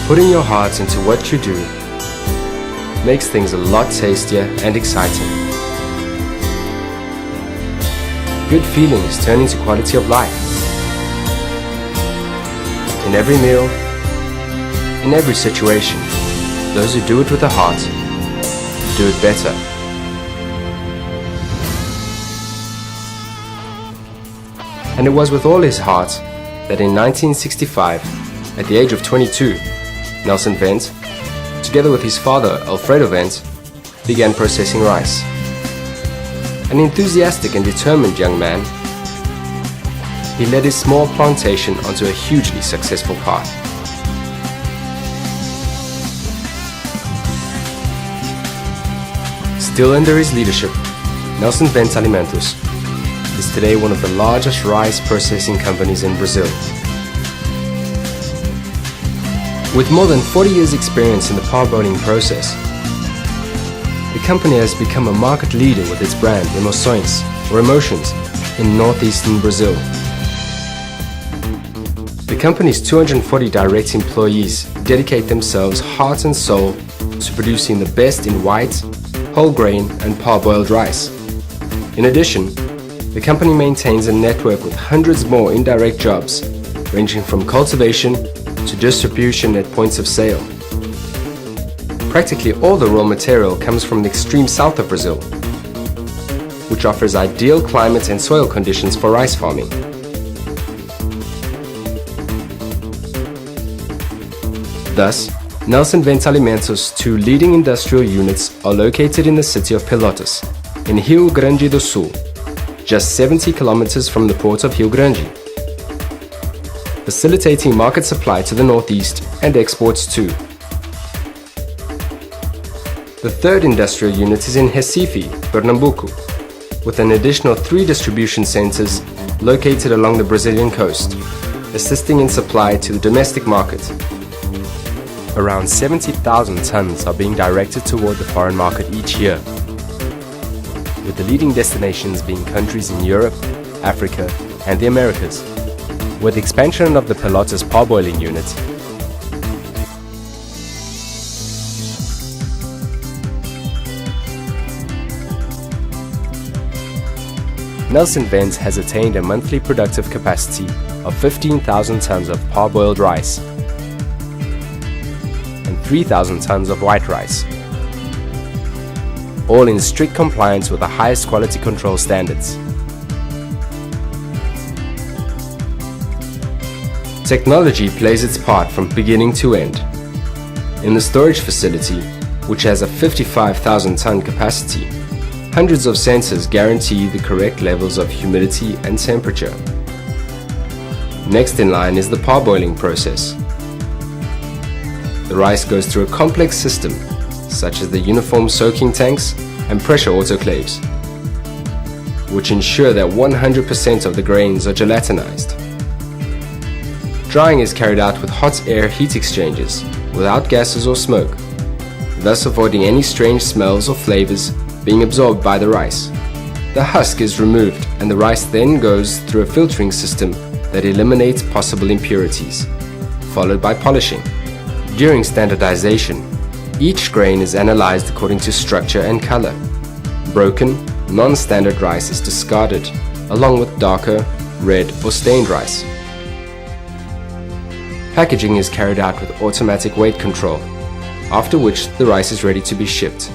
Putting your heart into what you do makes things a lot tastier and exciting. Good feelings turn into quality of life. In every meal, in every situation, those who do it with a heart do it better. And it was with all his heart that in 1965, at the age of 22, Nelson Wendt, together with his father Alfredo Wendt, began processing rice. An enthusiastic and determined young man, he led his small plantation onto a hugely successful path. Still under his leadership, Nelson Wendt Alimentos is today one of the largest rice processing companies in Brazil. With more than 40 years' experience in the parboiling process, the company has become a market leader with its brand Emoções, or Emotions, in northeastern Brazil. The company's 240 direct employees dedicate themselves heart and soul to producing the best in white, whole grain and parboiled rice. In addition, the company maintains a network with hundreds more indirect jobs, ranging from cultivation to distribution at points of sale. Practically all the raw material comes from the extreme south of Brazil, which offers ideal climate and soil conditions for rice farming. Thus, Nelson Wendt Alimentos' two leading industrial units are located in the city of Pelotas, in Rio Grande do Sul, just 70 kilometers from the port of Rio Grande, facilitating market supply to the northeast and exports too. The third industrial unit is in Recife, Pernambuco, with an additional 3 distribution centers located along the Brazilian coast, assisting in supply to the domestic market. Around 70,000 tons are being directed toward the foreign market each year, with the leading destinations being countries in Europe, Africa, and the Americas. With the expansion of the Pelotas parboiling unit, Nelson Wendt has attained a monthly productive capacity of 15,000 tons of parboiled rice and 3,000 tons of white rice, all in strict compliance with the highest quality control standards. Technology plays its part from beginning to end. In the storage facility, which has a 55,000-ton capacity, hundreds of sensors guarantee the correct levels of humidity and temperature. Next in line is the parboiling process. The rice goes through a complex system, such as the uniform soaking tanks and pressure autoclaves, which ensure that 100% of the grains are gelatinized. Drying is carried out with hot air heat exchangers, without gases or smoke, thus avoiding any strange smells or flavors being absorbed by the rice. The husk is removed and the rice then goes through a filtering system that eliminates possible impurities, followed by polishing. During standardization, each grain is analyzed according to structure and color. Broken, non-standard rice is discarded, along with darker, red or stained rice. Packaging is carried out with automatic weight control, after which the rice is ready to be shipped.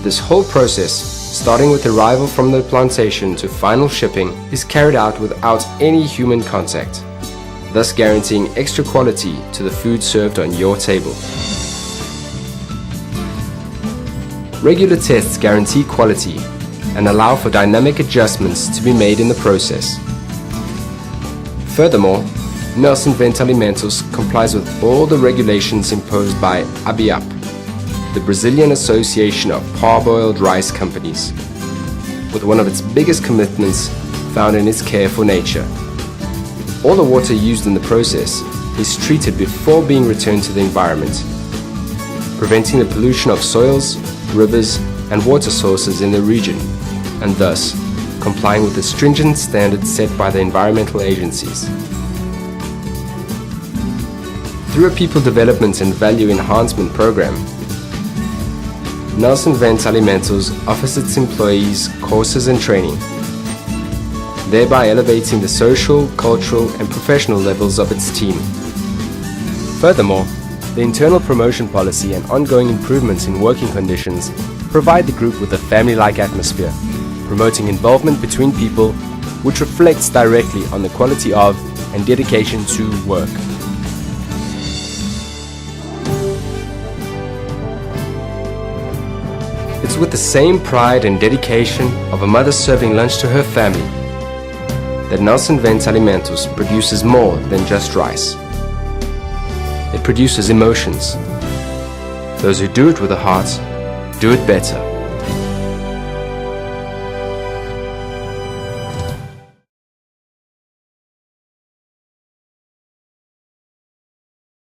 This whole process, starting with arrival from the plantation to final shipping, is carried out without any human contact, thus guaranteeing extra quality to the food served on your table. Regular tests guarantee quality and allow for dynamic adjustments to be made in the process. Furthermore, Nelson Wendt Alimentos complies with all the regulations imposed by ABIAP, the Brazilian Association of Parboiled Rice Companies, with one of its biggest commitments found in its care for nature. All the water used in the process is treated before being returned to the environment, preventing the pollution of soils, rivers, and water sources in the region, and thus complying with the stringent standards set by the environmental agencies. Through a people development and value enhancement program, Wendt Alimentos offers its employees courses and training, thereby elevating the social, cultural and professional levels of its team. Furthermore, the internal promotion policy and ongoing improvements in working conditions provide the group with a family-like atmosphere, promoting involvement between people, which reflects directly on the quality of and dedication to work. It's with the same pride and dedication of a mother serving lunch to her family that Wendt Alimentos produces more than just rice. It produces emotions. Those who do it with a heart do it better.